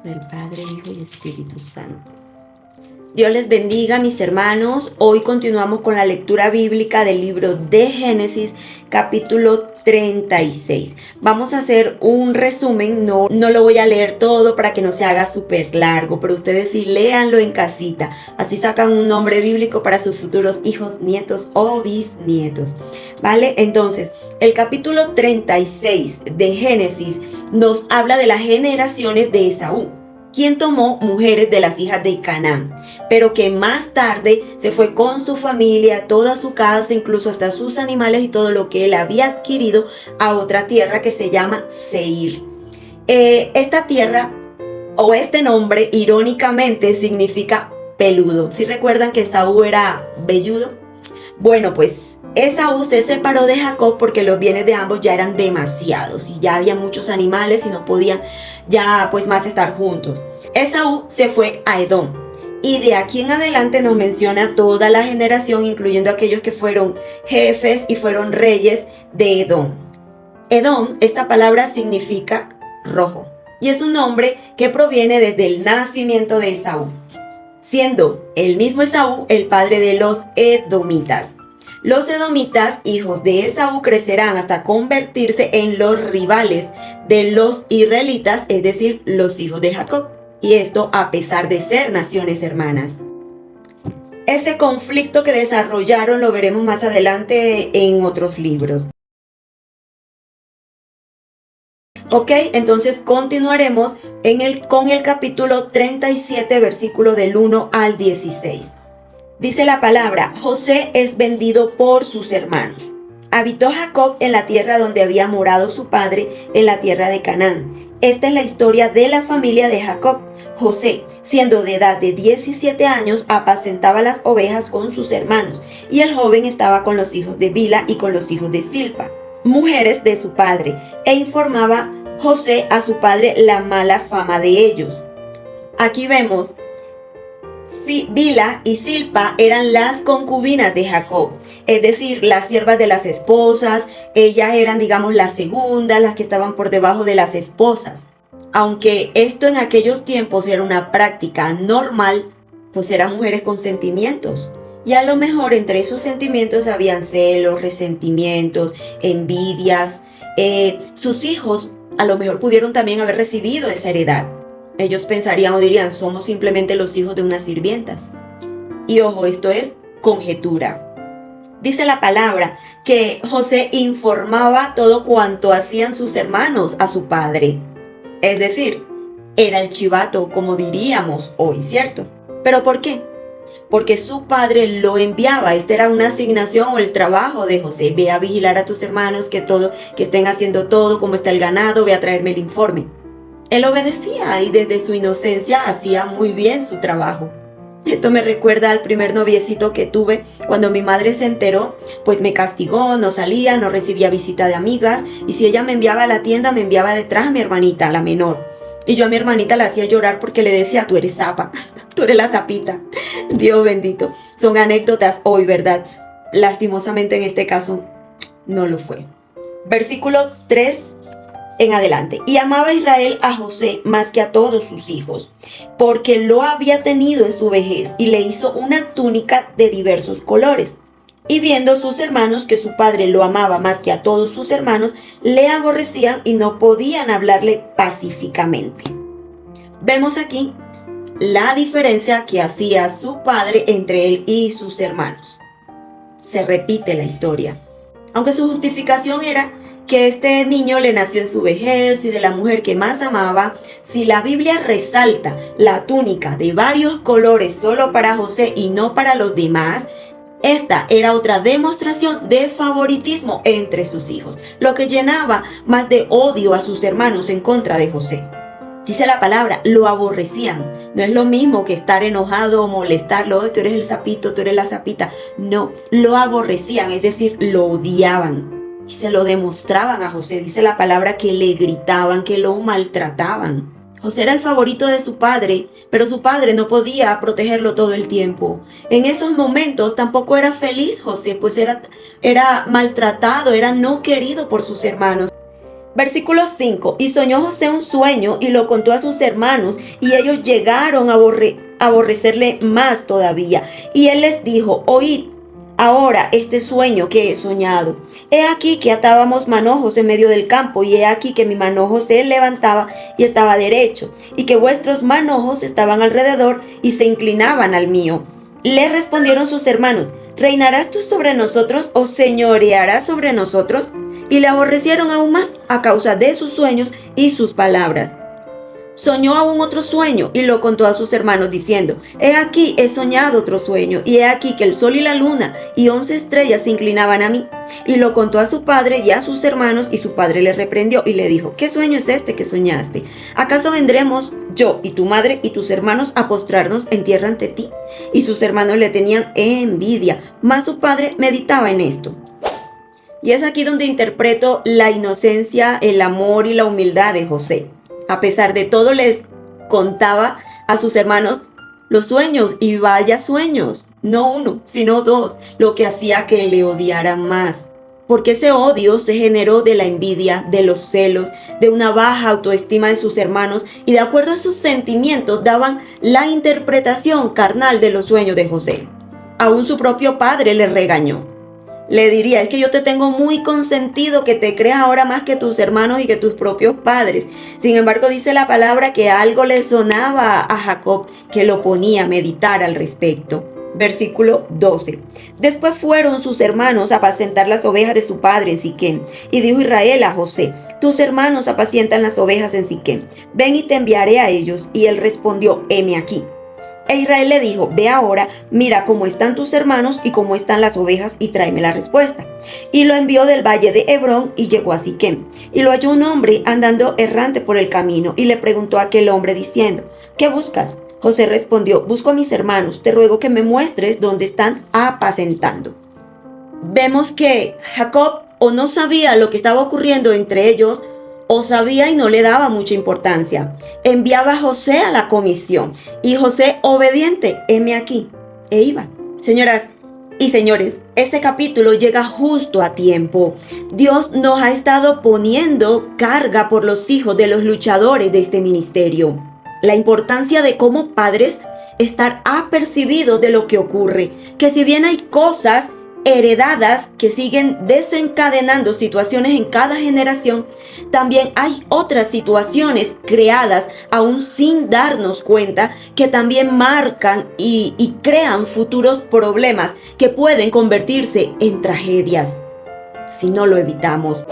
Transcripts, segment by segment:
Del Padre, Hijo y Espíritu Santo. Dios les bendiga, mis hermanos. Hoy continuamos con la lectura bíblica del libro de Génesis, capítulo 36. Vamos a hacer un resumen, no lo voy a leer todo para que no se haga súper largo, pero ustedes sí léanlo en casita. Así sacan un nombre bíblico para sus futuros hijos, nietos o bisnietos. ¿Vale? Entonces, el capítulo 36 de Génesis nos habla de las generaciones de Esaú, quien tomó mujeres de las hijas de Canaán, pero que más tarde se fue con su familia, toda su casa, incluso hasta sus animales y todo lo que él había adquirido a otra tierra que se llama Seir. Esta tierra o este nombre irónicamente significa peludo. ¿Sí recuerdan que Esaú era velludo? Bueno, pues Esaú se separó de Jacob porque los bienes de ambos ya eran demasiados y ya había muchos animales y no podían ya pues más estar juntos. Esaú se fue a Edom y de aquí en adelante nos menciona toda la generación, incluyendo aquellos que fueron jefes y fueron reyes de Edom. Edom, esta palabra significa rojo y es un nombre que proviene desde el nacimiento de Esaú, siendo el mismo Esaú el padre de los edomitas. Los edomitas, hijos de Esaú, crecerán hasta convertirse en los rivales de los israelitas, es decir, los hijos de Jacob. Y esto a pesar de ser naciones hermanas. Ese conflicto que desarrollaron lo veremos más adelante en otros libros. Ok, entonces continuaremos con el capítulo 37, versículo del 1 al 16. Dice la palabra: José es vendido por sus hermanos. Habitó Jacob en la tierra donde había morado su padre, en la tierra de Canaán. Esta es la historia de la familia de Jacob. José, siendo de edad de 17 años, apacentaba las ovejas con sus hermanos, y el joven estaba con los hijos de Bila y con los hijos de Silpa, mujeres de su padre, e informaba José a su padre la mala fama de ellos. Aquí vemos Bila y Silpa eran las concubinas de Jacob, es decir, las siervas de las esposas. Ellas eran, digamos, las segundas, las que estaban por debajo de las esposas. Aunque esto en aquellos tiempos era una práctica normal, pues eran mujeres con sentimientos. Y a lo mejor entre esos sentimientos habían celos, resentimientos, envidias. Sus hijos a lo mejor pudieron también haber recibido esa heredad. Ellos pensarían o dirían: somos simplemente los hijos de unas sirvientas. Y ojo, esto es conjetura. Dice la palabra que José informaba todo cuanto hacían sus hermanos a su padre. Es decir, era el chivato, como diríamos hoy, ¿cierto? ¿Pero por qué? Porque su padre lo enviaba. Esta era una asignación o el trabajo de José. Ve a vigilar a tus hermanos, que estén haciendo todo, como está el ganado, ve a traerme el informe. Él obedecía y desde su inocencia hacía muy bien su trabajo. Esto me recuerda al primer noviecito que tuve. Cuando mi madre se enteró, pues me castigó, no salía, no recibía visita de amigas. Y si ella me enviaba a la tienda, me enviaba detrás a mi hermanita, la menor. Y yo a mi hermanita la hacía llorar porque le decía: tú eres zapa, tú eres la zapita. Dios bendito. Son anécdotas hoy, ¿verdad? Lastimosamente en este caso no lo fue. Versículo 3 en adelante. Y amaba Israel a José más que a todos sus hijos, porque lo había tenido en su vejez, y le hizo una túnica de diversos colores. Y viendo sus hermanos que su padre lo amaba más que a todos sus hermanos, le aborrecían y no podían hablarle pacíficamente. Vemos aquí la diferencia que hacía su padre entre él y sus hermanos. Se repite la historia. Aunque su justificación era que este niño le nació en su vejez y de la mujer que más amaba, si la Biblia resalta la túnica de varios colores solo para José y no para los demás, esta era otra demostración de favoritismo entre sus hijos, lo que llenaba más de odio a sus hermanos en contra de José. Dice la palabra, lo aborrecían. No es lo mismo que estar enojado o molestarlo: tú eres el sapito, tú eres la sapita. No, lo aborrecían, es decir, lo odiaban. Y se lo demostraban a José. Dice la palabra que le gritaban, que lo maltrataban. José era el favorito de su padre, pero su padre no podía protegerlo todo el tiempo. En esos momentos tampoco era feliz José, pues era maltratado, era no querido por sus hermanos. Versículo 5. Y soñó José un sueño y lo contó a sus hermanos, y ellos llegaron a aborrecerle más todavía. Y él les dijo: oíd ahora este sueño que he soñado. He aquí que atábamos manojos en medio del campo, y he aquí que mi manojo se levantaba y estaba derecho, y que vuestros manojos estaban alrededor y se inclinaban al mío. Le respondieron sus hermanos: ¿reinarás tú sobre nosotros o señorearás sobre nosotros? Y le aborrecieron aún más a causa de sus sueños y sus palabras. Soñó aún otro sueño y lo contó a sus hermanos diciendo: he aquí he soñado otro sueño, y he aquí que el sol y la luna y 11 estrellas se inclinaban a mí. Y lo contó a su padre y a sus hermanos, y su padre le reprendió y le dijo: ¿qué sueño es este que soñaste? ¿Acaso vendremos yo y tu madre y tus hermanos a postrarnos en tierra ante ti? Y sus hermanos le tenían envidia, mas su padre meditaba en esto. Y es aquí donde interpreto la inocencia, el amor y la humildad de José. A pesar de todo, les contaba a sus hermanos los sueños, y vaya sueños, no uno, sino dos, lo que hacía que le odiaran más. Porque ese odio se generó de la envidia, de los celos, de una baja autoestima de sus hermanos, y de acuerdo a sus sentimientos daban la interpretación carnal de los sueños de José. Aún su propio padre le regañó. Le diría: es que yo te tengo muy consentido, que te creas ahora más que tus hermanos y que tus propios padres. Sin embargo, dice la palabra que algo le sonaba a Jacob que lo ponía a meditar al respecto. Versículo 12. Después fueron sus hermanos a apacentar las ovejas de su padre en Siquem. Y dijo Israel a José: tus hermanos apacientan las ovejas en Siquem. Ven y te enviaré a ellos. Y él respondió: heme aquí. E Israel le dijo: ve ahora, mira cómo están tus hermanos y cómo están las ovejas, y tráeme la respuesta. Y lo envió del valle de Hebrón y llegó a Siquem. Y lo halló un hombre andando errante por el camino, y le preguntó a aquel hombre diciendo: ¿qué buscas? José respondió: busco a mis hermanos, te ruego que me muestres dónde están apacentando. Vemos que Jacob o no sabía lo que estaba ocurriendo entre ellos, o sabía y no le daba mucha importancia. Enviaba a José a la comisión, y José, obediente, heme aquí, e iba. Señoras y señores, este capítulo llega justo a tiempo. Dios nos ha estado poniendo carga por los hijos de los luchadores de este ministerio. La importancia de, como padres, estar apercibidos de lo que ocurre, que si bien hay cosas heredadas que siguen desencadenando situaciones en cada generación, también hay otras situaciones creadas aún sin darnos cuenta, que también marcan y crean futuros problemas que pueden convertirse en tragedias si no lo evitamos.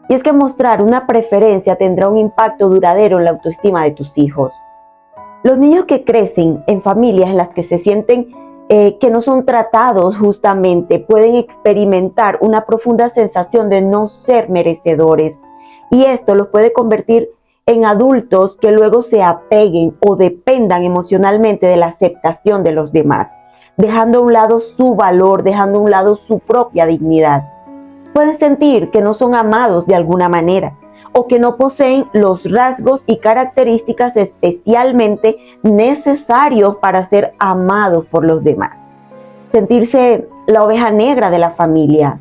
Y es que mostrar una preferencia tendrá un impacto duradero en la autoestima de tus hijos. Los niños que crecen en familias en las que se sienten que no son tratados justamente, pueden experimentar una profunda sensación de no ser merecedores, y esto los puede convertir en adultos que luego se apeguen o dependan emocionalmente de la aceptación de los demás, dejando a un lado su valor, dejando a un lado su propia dignidad. Pueden sentir que no son amados de alguna manera, o que no poseen los rasgos y características especialmente necesarios para ser amados por los demás. Sentirse la oveja negra de la familia,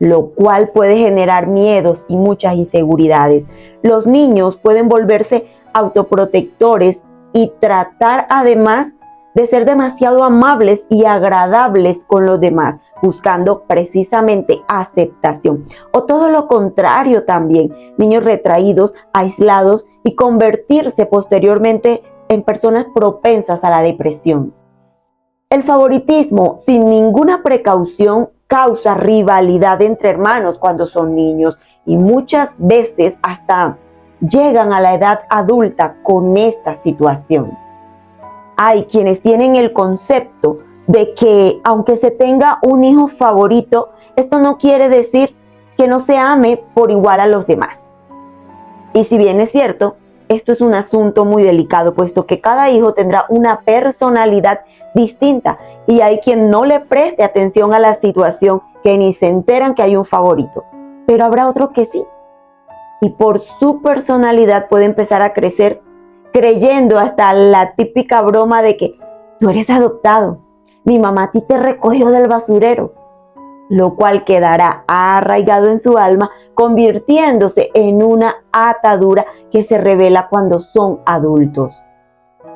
lo cual puede generar miedos y muchas inseguridades. Los niños pueden volverse autoprotectores y tratar además de ser demasiado amables y agradables con los demás, buscando precisamente aceptación. O todo lo contrario también, niños retraídos, aislados, y convertirse posteriormente en personas propensas a la depresión. El favoritismo sin ninguna precaución causa rivalidad entre hermanos cuando son niños, y muchas veces hasta llegan a la edad adulta con esta situación. Hay quienes tienen el concepto de que aunque se tenga un hijo favorito, esto no quiere decir que no se ame por igual a los demás. Y si bien es cierto, esto es un asunto muy delicado, puesto que cada hijo tendrá una personalidad distinta, y hay quien no le preste atención a la situación, que ni se enteran que hay un favorito, pero habrá otro que sí, y por su personalidad puede empezar a crecer creyendo hasta la típica broma de que tú eres adoptado, mi mamá a ti te recogió del basurero. lo cual quedará arraigado en su alma, convirtiéndose en una atadura que se revela cuando son adultos.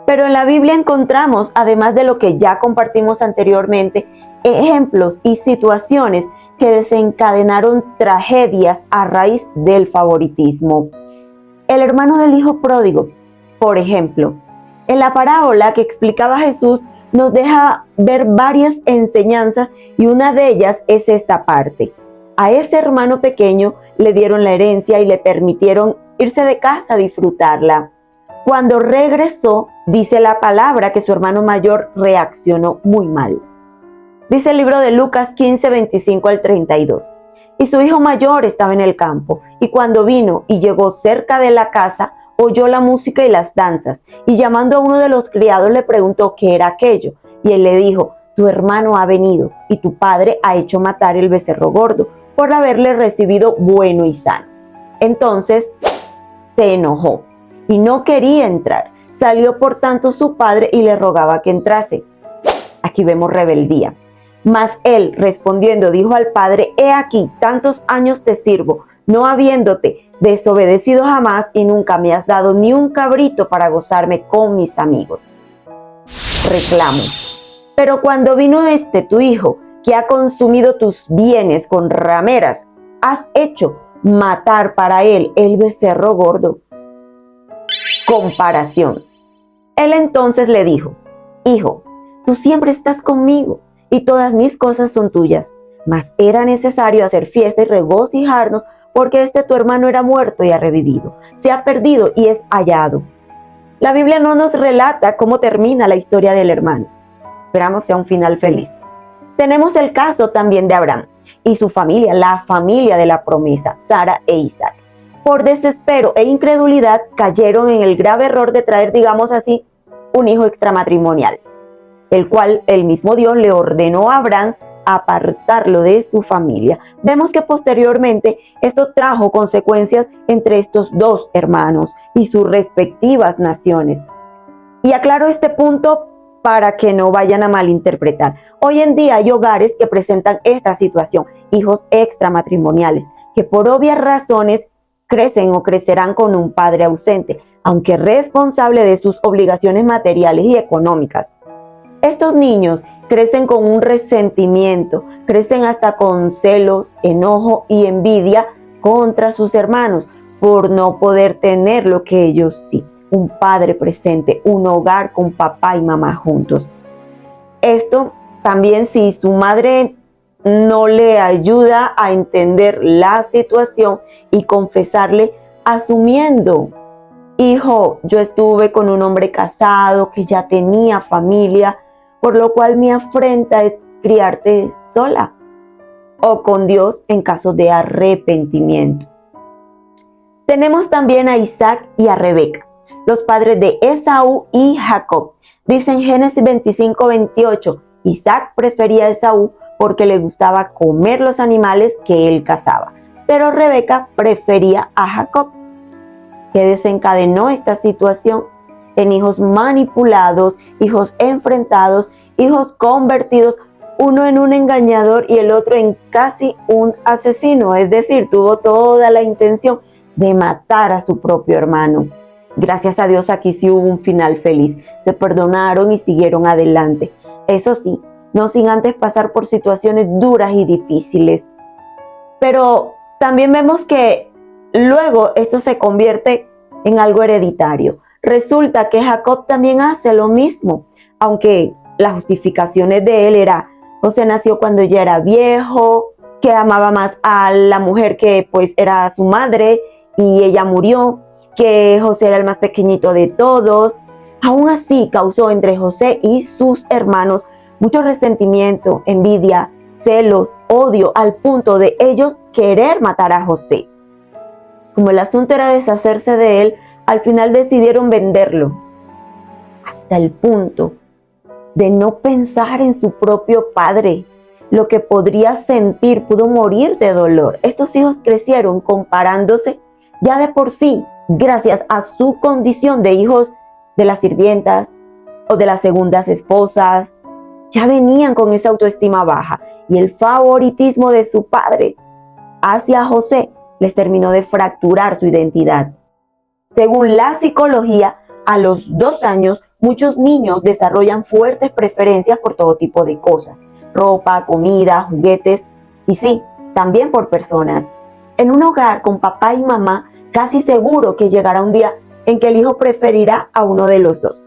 Pero en la Biblia encontramos, además de lo que ya compartimos anteriormente, ejemplos y situaciones que desencadenaron tragedias a raíz del favoritismo. El hermano del hijo pródigo, por ejemplo, en la parábola que explicaba Jesús, nos deja ver varias enseñanzas y una de ellas es esta parte. A ese hermano pequeño le dieron la herencia y le permitieron irse de casa a disfrutarla. Cuando regresó, dice la palabra que su hermano mayor reaccionó muy mal. Dice el libro de Lucas 15, 25 al 32. Y su hijo mayor estaba en el campo, y cuando vino y llegó cerca de la casa, oyó la música y las danzas, y llamando a uno de los criados le preguntó qué era aquello, y él le dijo: tu hermano ha venido, y tu padre ha hecho matar el becerro gordo, por haberle recibido bueno y sano. Entonces se enojó, y no quería entrar. Salió por tanto su padre y le rogaba que entrase. Aquí vemos rebeldía. Mas él, respondiendo, dijo al padre: he aquí, tantos años te sirvo, no habiéndote desobedecido jamás, y nunca me has dado ni un cabrito para gozarme con mis amigos. Reclamo. Pero cuando vino tu hijo, que ha consumido tus bienes con rameras, has hecho matar para él el becerro gordo. Comparación. Él entonces le dijo: hijo, tú siempre estás conmigo, y todas mis cosas son tuyas. Mas era necesario hacer fiesta y regocijarnos, porque tu hermano era muerto y ha revivido, se ha perdido y es hallado. La Biblia no nos relata cómo termina la historia del hermano. Esperamos sea un final feliz. Tenemos el caso también de Abraham y su familia, la familia de la promesa, Sara e Isaac. Por desespero e incredulidad cayeron en el grave error de traer, digamos así, un hijo extramatrimonial, el cual el mismo Dios le ordenó a Abraham apartarlo de su familia. Vemos que posteriormente esto trajo consecuencias entre estos dos hermanos y sus respectivas naciones. Y aclaro este punto para que no vayan a malinterpretar. Hoy en día hay hogares que presentan esta situación, hijos extramatrimoniales, que por obvias razones crecen o crecerán con un padre ausente, aunque responsable de sus obligaciones materiales y económicas. Estos niños crecen con un resentimiento, crecen hasta con celos, enojo y envidia contra sus hermanos por no poder tener lo que ellos sí, un padre presente, un hogar con papá y mamá juntos. Esto también, si su madre no le ayuda a entender la situación y confesarle, asumiendo: hijo, yo estuve con un hombre casado que ya tenía familia, por lo cual mi afrenta es criarte sola, o con Dios en caso de arrepentimiento. Tenemos también a Isaac y a Rebeca, los padres de Esaú y Jacob. Dice en Génesis 25, 28, Isaac prefería a Esaú porque le gustaba comer los animales que él cazaba, pero Rebeca prefería a Jacob. ¿Qué desencadenó esta situación? En hijos manipulados, hijos enfrentados, hijos convertidos, uno en un engañador y el otro en casi un asesino, es decir, tuvo toda la intención de matar a su propio hermano. Gracias a Dios aquí sí hubo un final feliz, se perdonaron y siguieron adelante. Eso sí, no sin antes pasar por situaciones duras y difíciles. Pero también vemos que luego esto se convierte en algo hereditario. Resulta que Jacob también hace lo mismo, aunque las justificaciones de él era: José nació cuando ya era viejo, que amaba más a la mujer que pues era su madre y ella murió, que José era el más pequeñito de todos. Aún así causó entre José y sus hermanos mucho resentimiento, envidia, celos, odio, al punto de ellos querer matar a José. Como el asunto era deshacerse de él, al final decidieron venderlo, hasta el punto de no pensar en su propio padre, lo que podría sentir, pudo morir de dolor. Estos hijos crecieron comparándose ya de por sí, gracias a su condición de hijos de las sirvientas o de las segundas esposas. Ya venían con esa autoestima baja y el favoritismo de su padre hacia José les terminó de fracturar su identidad. Según la psicología, a los 2 años, muchos niños desarrollan fuertes preferencias por todo tipo de cosas: ropa, comida, juguetes y sí, también por personas. En un hogar con papá y mamá, casi seguro que llegará un día en que el hijo preferirá a uno de los dos.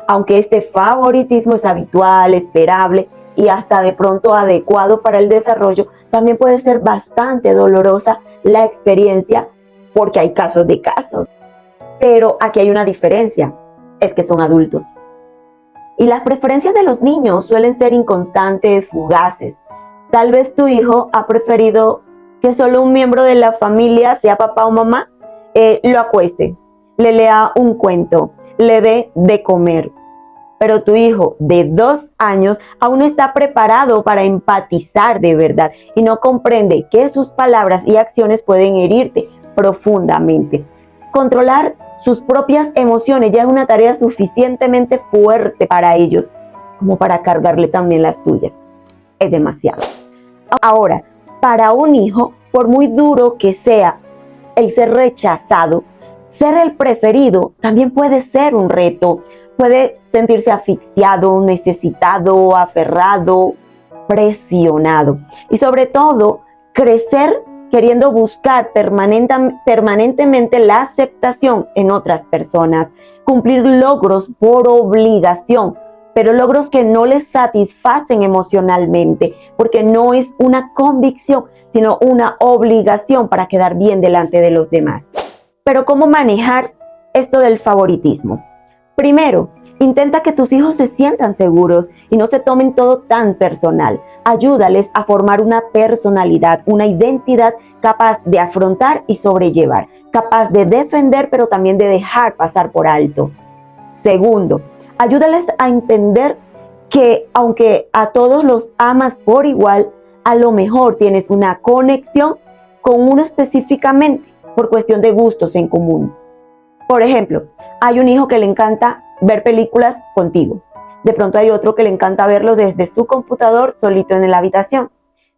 Aunque este favoritismo es habitual, esperable y hasta de pronto adecuado para el desarrollo, también puede ser bastante dolorosa la experiencia porque hay casos de casos. Pero aquí hay una diferencia, es que son adultos. Y las preferencias de los niños suelen ser inconstantes, fugaces. Tal vez tu hijo ha preferido que solo un miembro de la familia, sea papá o mamá, lo acueste, le lea un cuento, le dé de comer. Pero tu hijo de 2 años aún no está preparado para empatizar de verdad y no comprende que sus palabras y acciones pueden herirte profundamente. Controlar sus propias emociones ya es una tarea suficientemente fuerte para ellos como para cargarle también las tuyas. Es demasiado. Ahora, para un hijo, por muy duro que sea el ser rechazado, ser el preferido también puede ser un reto. Puede sentirse asfixiado, necesitado, aferrado, presionado. Y sobre todo, crecer queriendo buscar permanentemente la aceptación en otras personas, cumplir logros por obligación, pero logros que no les satisfacen emocionalmente, porque no es una convicción, sino una obligación para quedar bien delante de los demás. Pero ¿cómo manejar esto del favoritismo? Primero, intenta que tus hijos se sientan seguros y no se tomen todo tan personal. Ayúdales a formar una personalidad, una identidad capaz de afrontar y sobrellevar, capaz de defender pero también de dejar pasar por alto. Segundo, ayúdales a entender que aunque a todos los amas por igual, a lo mejor tienes una conexión con uno específicamente por cuestión de gustos en común. Por ejemplo, hay un hijo que le encanta ver películas contigo. De pronto hay otro que le encanta verlo desde su computador solito en la habitación.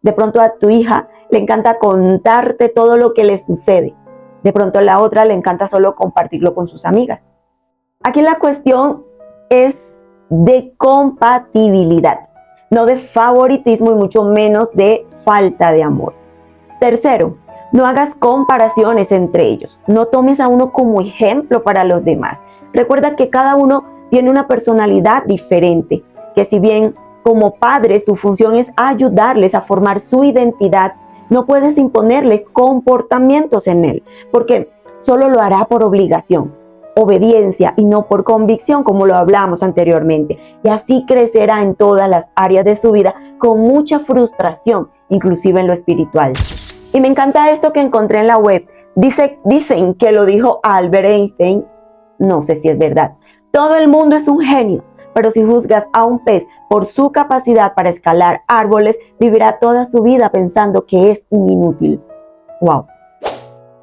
De pronto a tu hija le encanta contarte todo lo que le sucede. De pronto a la otra le encanta solo compartirlo con sus amigas. Aquí la cuestión es de compatibilidad, no de favoritismo y mucho menos de falta de amor. Tercero, no hagas comparaciones entre ellos. No tomes a uno como ejemplo para los demás. Recuerda que cada uno tiene una personalidad diferente, que si bien como padres tu función es ayudarles a formar su identidad, no puedes imponerles comportamientos en él, porque solo lo hará por obligación, obediencia y no por convicción, como lo hablamos anteriormente. Y así crecerá en todas las áreas de su vida con mucha frustración, inclusive en lo espiritual. Y me encanta esto que encontré en la web. Dicen que lo dijo Albert Einstein. No sé si es verdad. Todo el mundo es un genio, pero si juzgas a un pez por su capacidad para escalar árboles, vivirá toda su vida pensando que es un inútil. ¡Wow!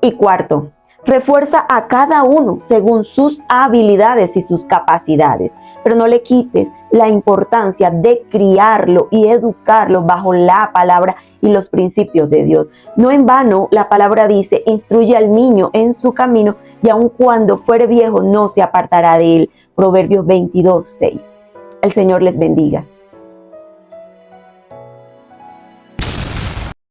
Y cuarto, refuerza a cada uno según sus habilidades y sus capacidades, pero no le quites la importancia de criarlo y educarlo bajo la palabra y los principios de Dios. No en vano la palabra dice: instruye al niño en su camino y aun cuando fuere viejo no se apartará de él. Proverbios 22:6. El Señor les bendiga.